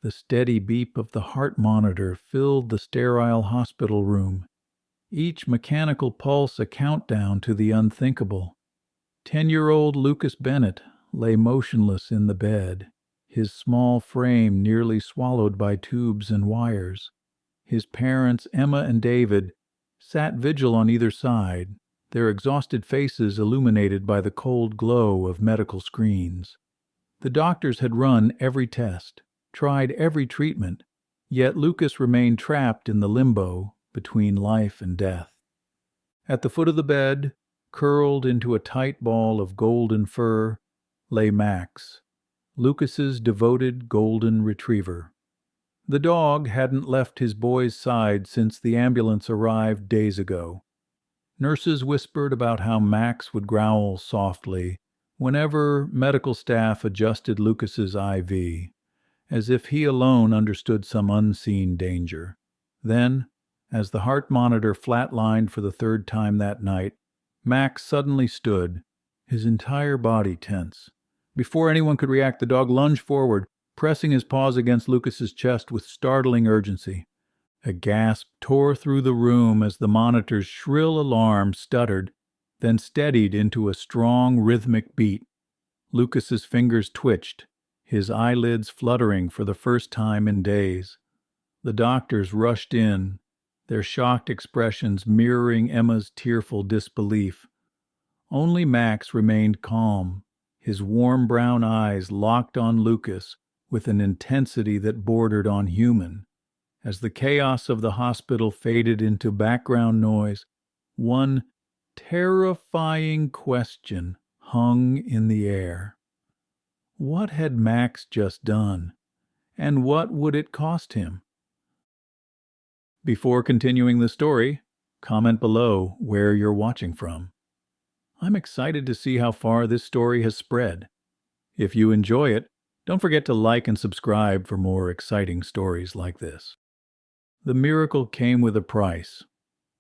The steady beep of the heart monitor filled the sterile hospital room, each mechanical pulse a countdown to the unthinkable. 10-year-old Lucas Bennett lay motionless in the bed, his small frame nearly swallowed by tubes and wires. His parents, Emma and David, sat vigil on either side, their exhausted faces illuminated by the cold glow of medical screens. The doctors had run every test, tried every treatment, yet Lucas remained trapped in the limbo between life and death. At the foot of the bed, curled into a tight ball of golden fur, lay Max, Lucas's devoted golden retriever. The dog hadn't left his boy's side since the ambulance arrived days ago. Nurses whispered about how Max would growl softly whenever medical staff adjusted Lucas's IV, as if he alone understood some unseen danger. Then, as the heart monitor flatlined for the third time that night, Max suddenly stood, his entire body tense. Before anyone could react, the dog lunged forward, pressing his paws against Lucas's chest with startling urgency. A gasp tore through the room as the monitor's shrill alarm stuttered, then steadied into a strong rhythmic beat. Lucas's fingers twitched, his eyelids fluttering for the first time in days. The doctors rushed in, their shocked expressions mirroring Emma's tearful disbelief. Only Max remained calm, his warm brown eyes locked on Lucas with an intensity that bordered on human. As the chaos of the hospital faded into background noise, one terrifying question hung in the air. What had Max just done, and what would it cost him? Before continuing the story, comment below where you're watching from. I'm excited to see how far this story has spread. If you enjoy it, don't forget to like and subscribe for more exciting stories like this. The miracle came with a price.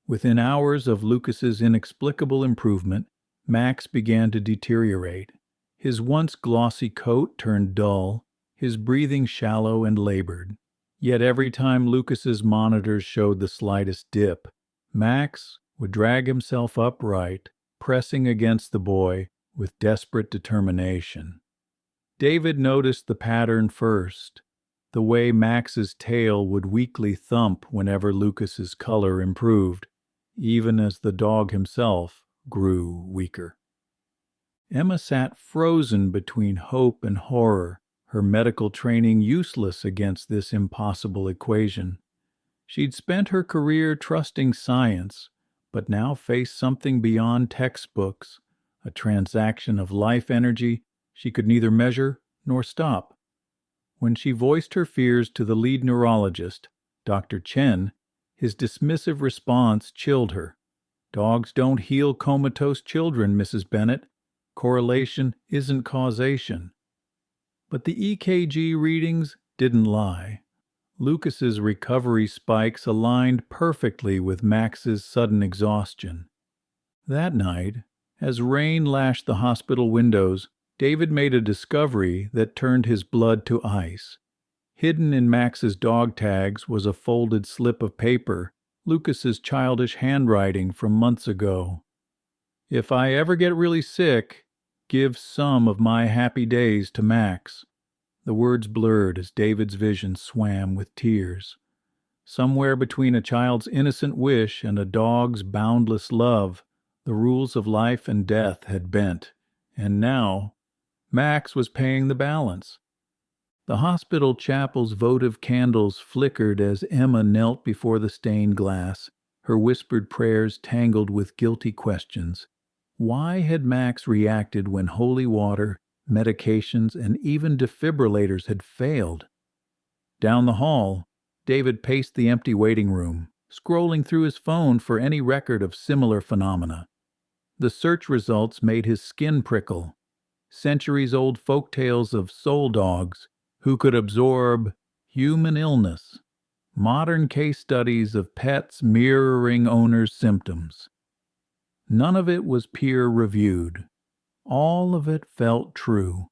Within hours of Lucas's inexplicable improvement, Max began to deteriorate. His once glossy coat turned dull, his breathing shallow and labored. Yet every time Lucas's monitors showed the slightest dip, Max would drag himself upright, pressing against the boy with desperate determination. David noticed the pattern first, the way Max's tail would weakly thump whenever Lucas's color improved, even as the dog himself grew weaker. Emma sat frozen between hope and horror, her medical training useless against this impossible equation. She'd spent her career trusting science, but now faced something beyond textbooks, a transaction of life energy she could neither measure nor stop. When she voiced her fears to the lead neurologist, Dr. Chen, his dismissive response chilled her. "Dogs don't heal comatose children, Mrs. Bennett. Correlation isn't causation." But the EKG readings didn't lie. Lucas's recovery spikes aligned perfectly with Max's sudden exhaustion. That night, as rain lashed the hospital windows, David made a discovery that turned his blood to ice. Hidden in Max's dog tags was a folded slip of paper, Lucas's childish handwriting from months ago. "If I ever get really sick, give some of my happy days to Max." The words blurred as David's vision swam with tears. Somewhere between a child's innocent wish and a dog's boundless love, the rules of life and death had bent, and now Max was paying the balance. The hospital chapel's votive candles flickered as Emma knelt before the stained glass, her whispered prayers tangled with guilty questions. Why had Max reacted when holy water, medications, and even defibrillators had failed? Down the hall, David paced the empty waiting room, scrolling through his phone for any record of similar phenomena. The search results made his skin prickle. Centuries-old folktales of soul dogs who could absorb human illness. Modern case studies of pets mirroring owners' symptoms. None of it was peer-reviewed. All of it felt true.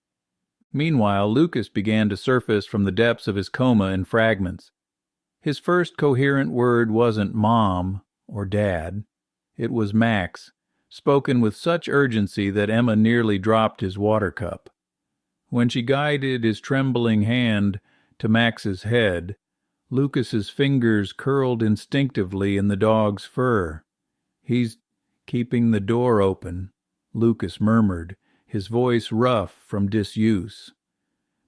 Meanwhile, Lucas began to surface from the depths of his coma in fragments. His first coherent word wasn't Mom or Dad. It was Max, spoken with such urgency that Emma nearly dropped his water cup. When she guided his trembling hand to Max's head, Lucas's fingers curled instinctively in the dog's fur. "He's keeping the door open," Lucas murmured, his voice rough from disuse.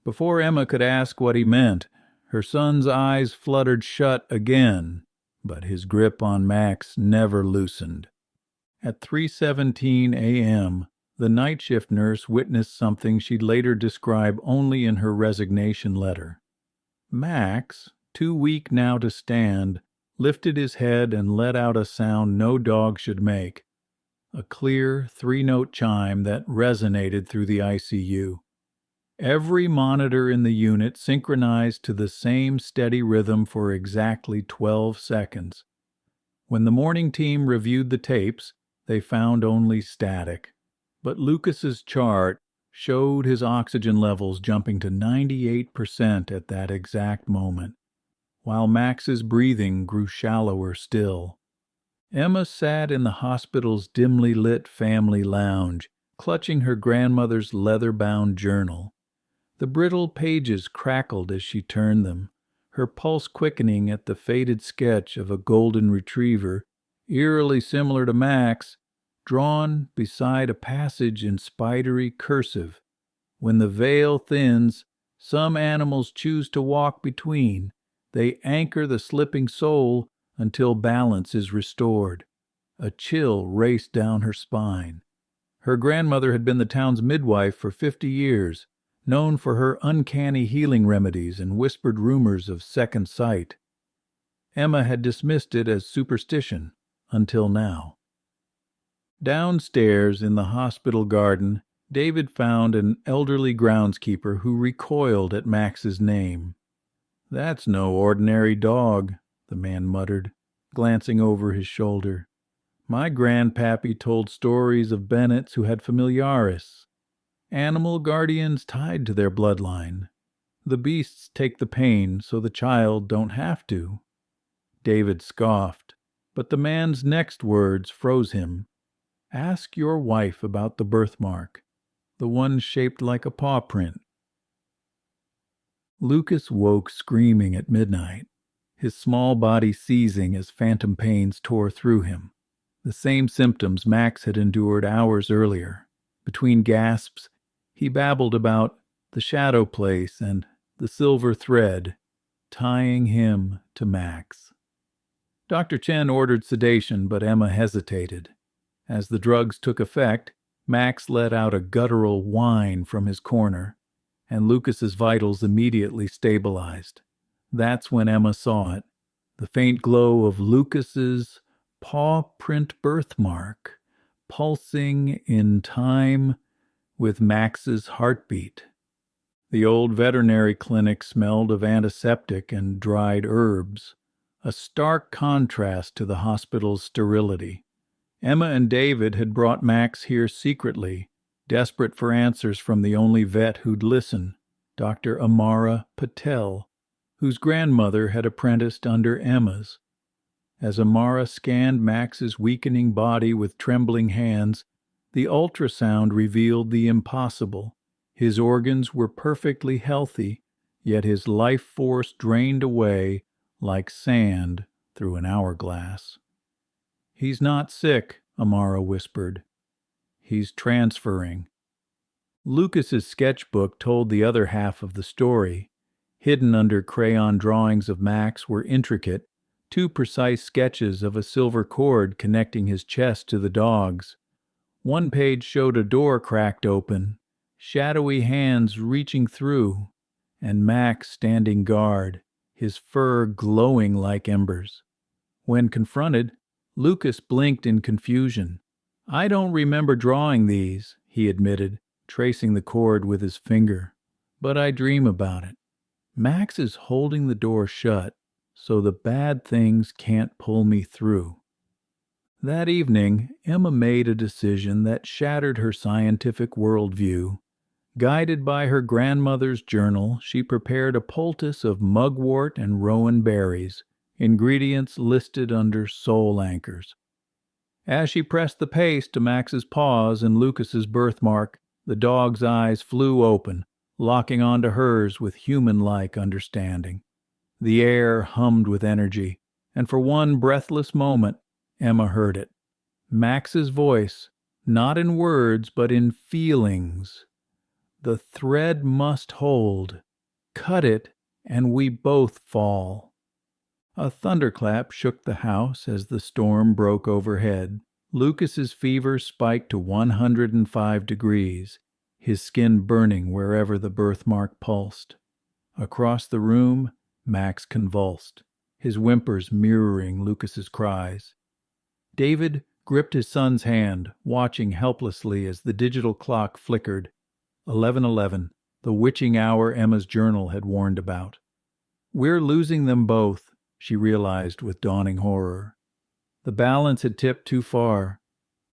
Before Emma could ask what he meant, her son's eyes fluttered shut again, but his grip on Max never loosened. At 3:17 a.m., the night shift nurse witnessed something she'd later describe only in her resignation letter. Max, too weak now to stand, lifted his head and let out a sound no dog should make, a clear three-note chime that resonated through the ICU. Every monitor in the unit synchronized to the same steady rhythm for exactly 12 seconds. When the morning team reviewed the tapes, they found only static, but Lucas's chart showed his oxygen levels jumping to 98% at that exact moment, while Max's breathing grew shallower still. Emma sat in the hospital's dimly lit family lounge, clutching her grandmother's leather-bound journal. The brittle pages crackled as she turned them, her pulse quickening at the faded sketch of a golden retriever, eerily similar to Max, drawn beside a passage in spidery cursive. "When the veil thins, some animals choose to walk between. They anchor the slipping soul until balance is restored." A chill raced down her spine. Her grandmother had been the town's midwife for 50 years, known for her uncanny healing remedies and whispered rumors of second sight. Emma had dismissed it as superstition until now. Downstairs in the hospital garden, David found an elderly groundskeeper who recoiled at Max's name. "That's no ordinary dog," the man muttered, glancing over his shoulder. "My grandpappy told stories of Bennets who had familiaris, animal guardians tied to their bloodline. The beasts take the pain so the child don't have to." David scoffed, but the man's next words froze him. "Ask your wife about the birthmark, the one shaped like a paw print." Lucas woke screaming at midnight, his small body seizing as phantom pains tore through him. The same symptoms Max had endured hours earlier. Between gasps, he babbled about the shadow place and the silver thread, tying him to Max. Dr. Chen ordered sedation, but Emma hesitated. As the drugs took effect, Max let out a guttural whine from his corner, and Lucas's vitals immediately stabilized. That's when Emma saw it, the faint glow of Lucas's paw print birthmark, pulsing in time with Max's heartbeat. The old veterinary clinic smelled of antiseptic and dried herbs, a stark contrast to the hospital's sterility. Emma and David had brought Max here secretly, desperate for answers from the only vet who'd listen, Dr. Amara Patel, whose grandmother had apprenticed under Emma's. As Amara scanned Max's weakening body with trembling hands, the ultrasound revealed the impossible. His organs were perfectly healthy, yet his life force drained away like sand through an hourglass. "He's not sick," Amara whispered. "He's transferring." Lucas's sketchbook told the other half of the story. Hidden under crayon drawings of Max were intricate, too precise sketches of a silver cord connecting his chest to the dog's. One page showed a door cracked open, shadowy hands reaching through, and Max standing guard, his fur glowing like embers. When confronted, Lucas blinked in confusion. "I don't remember drawing these," he admitted, tracing the cord with his finger. "But I dream about it. Max is holding the door shut, so the bad things can't pull me through." That evening, Emma made a decision that shattered her scientific worldview. Guided by her grandmother's journal, she prepared a poultice of mugwort and rowan berries, ingredients listed under soul anchors. As she pressed the paste to Max's paws and Lucas's birthmark, the dog's eyes flew open, locking onto hers with human-like understanding. The air hummed with energy, and for one breathless moment, Emma heard it. Max's voice, not in words but in feelings. The thread must hold. Cut it, and we both fall. A thunderclap shook the house as the storm broke overhead. Lucas's fever spiked to 105 degrees, his skin burning wherever the birthmark pulsed. Across the room, Max convulsed, his whimpers mirroring Lucas's cries. David gripped his son's hand, watching helplessly as the digital clock flickered. 11:11, the witching hour Emma's journal had warned about. We're losing them both, she realized with dawning horror. The balance had tipped too far.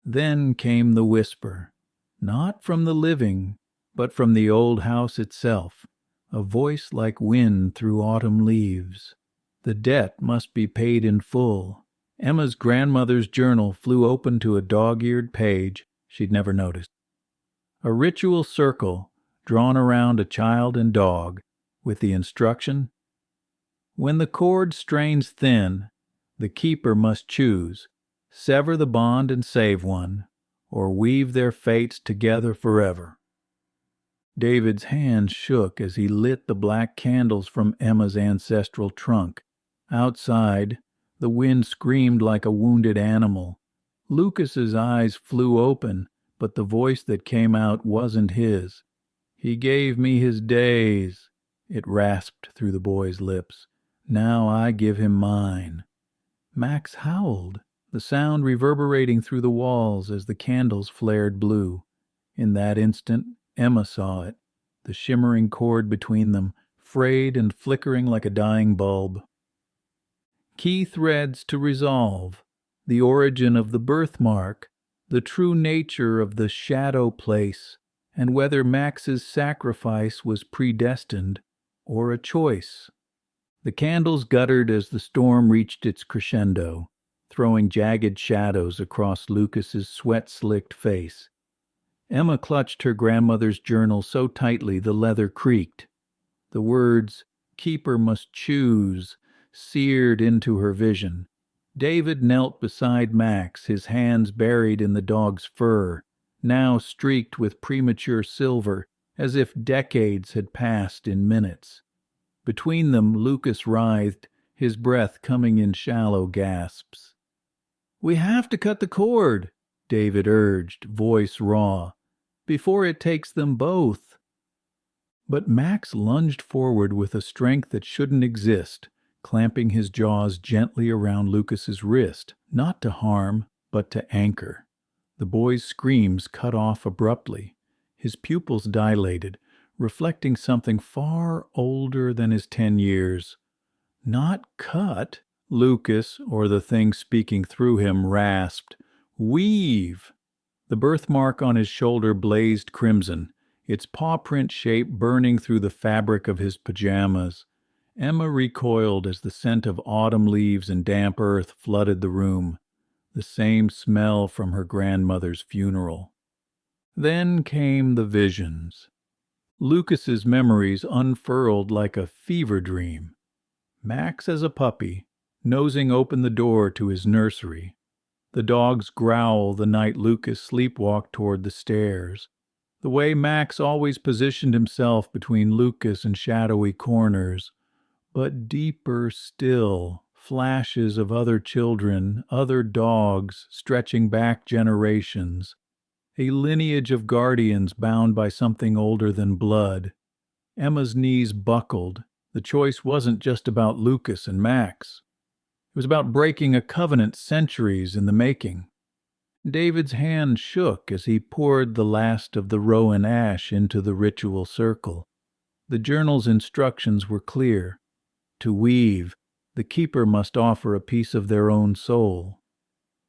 Then came the whisper, not from the living, but from the old house itself, a voice like wind through autumn leaves. The debt must be paid in full. Emma's grandmother's journal flew open to a dog-eared page she'd never noticed. A ritual circle drawn around a child and dog, with the instruction, when the cord strains thin, the keeper must choose, sever the bond and save one, or weave their fates together forever. David's hand shook as he lit the black candles from Emma's ancestral trunk. Outside, the wind screamed like a wounded animal. Lucas's eyes flew open, but the voice that came out wasn't his. He gave me his days, it rasped through the boy's lips. Now I give him mine. Max howled, the sound reverberating through the walls as the candles flared blue. In that instant, Emma saw it, the shimmering cord between them, frayed and flickering like a dying bulb. Key threads to resolve, the origin of the birthmark, the true nature of the shadow place, and whether Max's sacrifice was predestined or a choice. The candles guttered as the storm reached its crescendo, throwing jagged shadows across Lucas's sweat-slicked face. Emma clutched her grandmother's journal so tightly the leather creaked. The words, "Keeper must choose," seared into her vision. David knelt beside Max, his hands buried in the dog's fur, now streaked with premature silver, as if decades had passed in minutes. Between them, Lucas writhed, his breath coming in shallow gasps. "We have to cut the cord," David urged, voice raw, "before it takes them both." But Max lunged forward with a strength that shouldn't exist, clamping his jaws gently around Lucas's wrist, not to harm, but to anchor. The boy's screams cut off abruptly. His pupils dilated, reflecting something far older than his 10 years. "Not cut," Lucas, or the thing speaking through him, rasped. "Weave." The birthmark on his shoulder blazed crimson, its paw-print shape burning through the fabric of his pajamas. Emma recoiled as the scent of autumn leaves and damp earth flooded the room, the same smell from her grandmother's funeral. Then came the visions. Lucas's memories unfurled like a fever dream. Max as a puppy, nosing open the door to his nursery. The dog's growl the night Lucas sleepwalked toward the stairs. The way Max always positioned himself between Lucas and shadowy corners. But deeper still, flashes of other children, other dogs, stretching back generations. A lineage of guardians bound by something older than blood. Emma's knees buckled. The choice wasn't just about Lucas and Max. It was about breaking a covenant centuries in the making. David's hand shook as he poured the last of the rowan ash into the ritual circle. The journal's instructions were clear. To weave, the keeper must offer a piece of their own soul.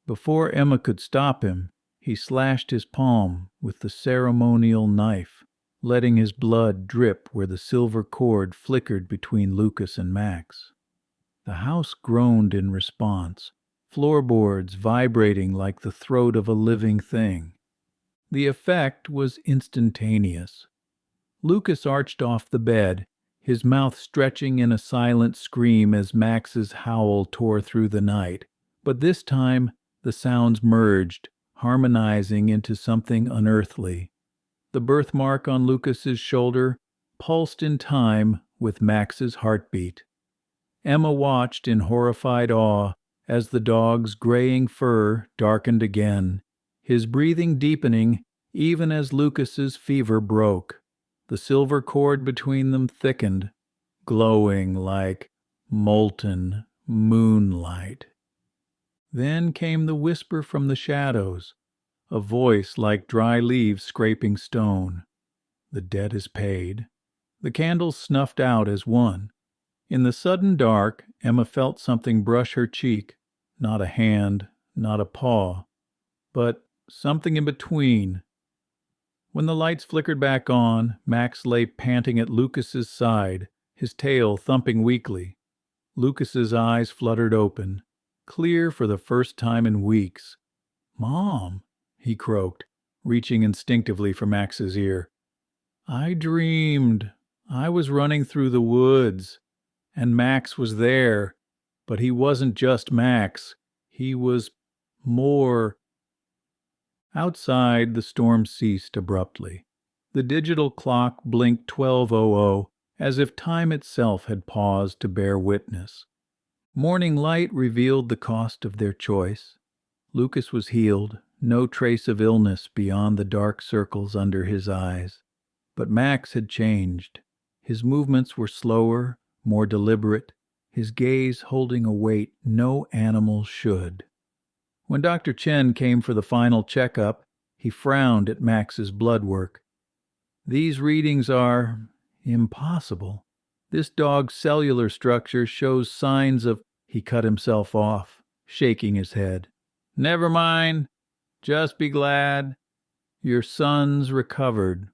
Before Emma could stop him, he slashed his palm with the ceremonial knife. letting his blood drip where the silver cord flickered between Lucas and Max. The house groaned in response, floorboards vibrating like the throat of a living thing. The effect was instantaneous. Lucas arched off the bed, his mouth stretching in a silent scream as Max's howl tore through the night. But this time, the sounds merged, harmonizing into something unearthly. The birthmark on Lucas's shoulder pulsed in time with Max's heartbeat. Emma watched in horrified awe as the dog's graying fur darkened again, his breathing deepening even as Lucas's fever broke. The silver cord between them thickened, glowing like molten moonlight. Then came the whisper from the shadows, a voice like dry leaves scraping stone. The debt is paid. The candles snuffed out as one. In the sudden dark, Emma felt something brush her cheek, not a hand, not a paw, but something in between. When the lights flickered back on, Max lay panting at Lucas's side, his tail thumping weakly. Lucas's eyes fluttered open, clear for the first time in weeks. "Mom," he croaked, reaching instinctively for Max's ear. "I dreamed I was running through the woods, and Max was there, but he wasn't just Max. He was more." Outside, the storm ceased abruptly. The digital clock blinked 12:00, as if time itself had paused to bear witness. Morning light revealed the cost of their choice. Lucas was healed, no trace of illness beyond the dark circles under his eyes. But Max had changed. His movements were slower, more deliberate, his gaze holding a weight no animal should. When Dr. Chen came for the final checkup, he frowned at Max's blood work. "These readings are impossible. This dog's cellular structure shows signs of—" He cut himself off, shaking his head. "Never mind. Just be glad. Your son's recovered."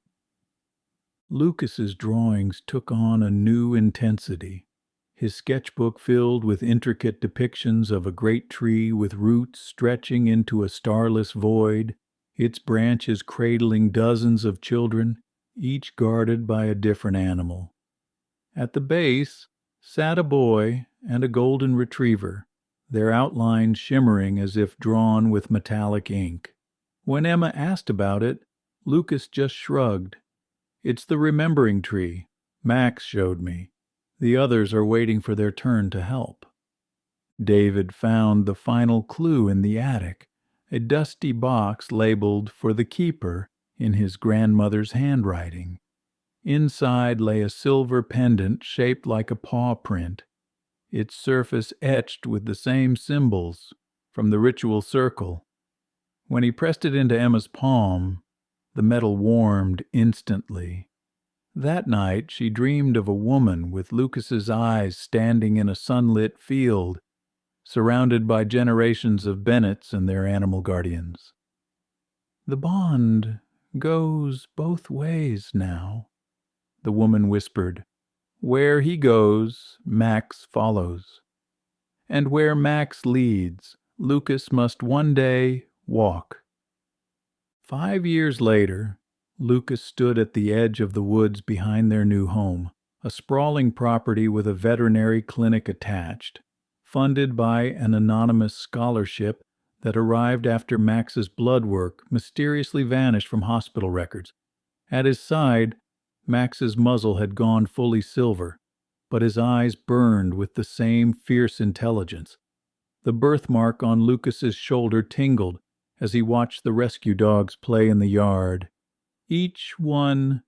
Lucas's drawings took on a new intensity. His sketchbook filled with intricate depictions of a great tree with roots stretching into a starless void, its branches cradling dozens of children, each guarded by a different animal. At the base sat a boy and a golden retriever, their outlines shimmering as if drawn with metallic ink. When Emma asked about it, Lucas just shrugged. "It's the remembering tree. Max showed me. The others are waiting for their turn to help." David found the final clue in the attic, a dusty box labeled "For the Keeper" in his grandmother's handwriting. Inside lay a silver pendant shaped like a paw print, its surface etched with the same symbols from the ritual circle. When he pressed it into Emma's palm, the metal warmed instantly. That night she dreamed of a woman with Lucas's eyes standing in a sunlit field, surrounded by generations of Bennetts and their animal guardians. "The bond goes both ways now," the woman whispered. "Where he goes, Max follows. And where Max leads, Lucas must one day walk." 5 years later, Lucas stood at the edge of the woods behind their new home, a sprawling property with a veterinary clinic attached, funded by an anonymous scholarship that arrived after Max's blood work mysteriously vanished from hospital records. At his side, Max's muzzle had gone fully silver, but his eyes burned with the same fierce intelligence. The birthmark on Lucas's shoulder tingled as he watched the rescue dogs play in the yard, each one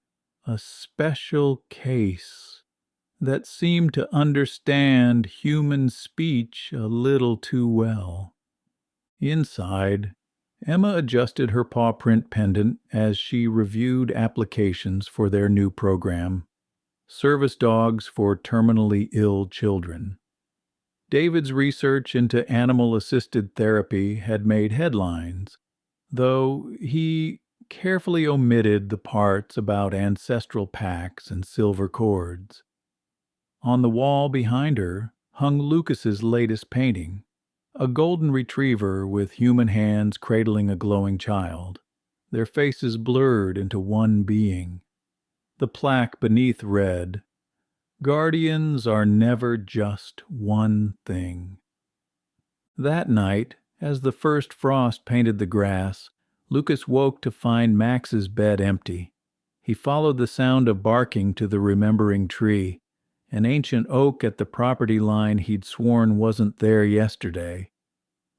a special case that seemed to understand human speech a little too well. Inside, Emma adjusted her paw print pendant as she reviewed applications for their new program, Service Dogs for Terminally Ill Children. David's research into animal-assisted therapy had made headlines, though he carefully omitted the parts about ancestral packs and silver cords. On the wall behind her hung Lucas's latest painting, a golden retriever with human hands cradling a glowing child, their faces blurred into one being. The plaque beneath read, "Guardians are never just one thing." That night, as the first frost painted the grass, Lucas woke to find Max's bed empty. He followed the sound of barking to the remembering tree, an ancient oak at the property line he'd sworn wasn't there yesterday.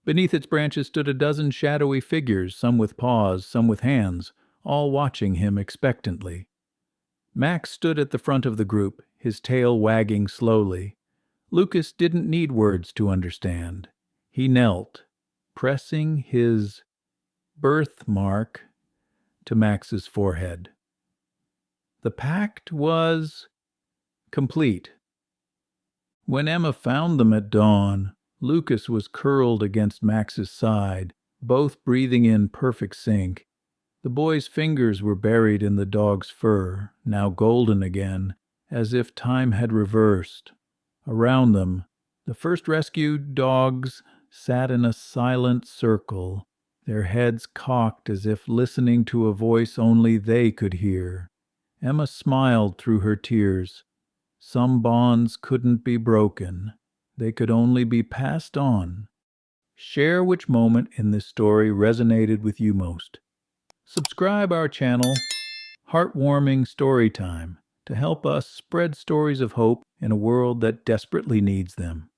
Beneath its branches stood a dozen shadowy figures, some with paws, some with hands, all watching him expectantly. Max stood at the front of the group, his tail wagging slowly. Lucas didn't need words to understand. He knelt, pressing his birthmark to Max's forehead. The pact was complete. When Emma found them at dawn, Lucas was curled against Max's side, both breathing in perfect sync. The boy's fingers were buried in the dog's fur, now golden again, as if time had reversed. Around them, the first rescued dogs sat in a silent circle, their heads cocked as if listening to a voice only they could hear. Emma smiled through her tears. Some bonds couldn't be broken. They could only be passed on. Share which moment in this story resonated with you most. Subscribe our channel, Heartwarming Storytime, to help us spread stories of hope in a world that desperately needs them.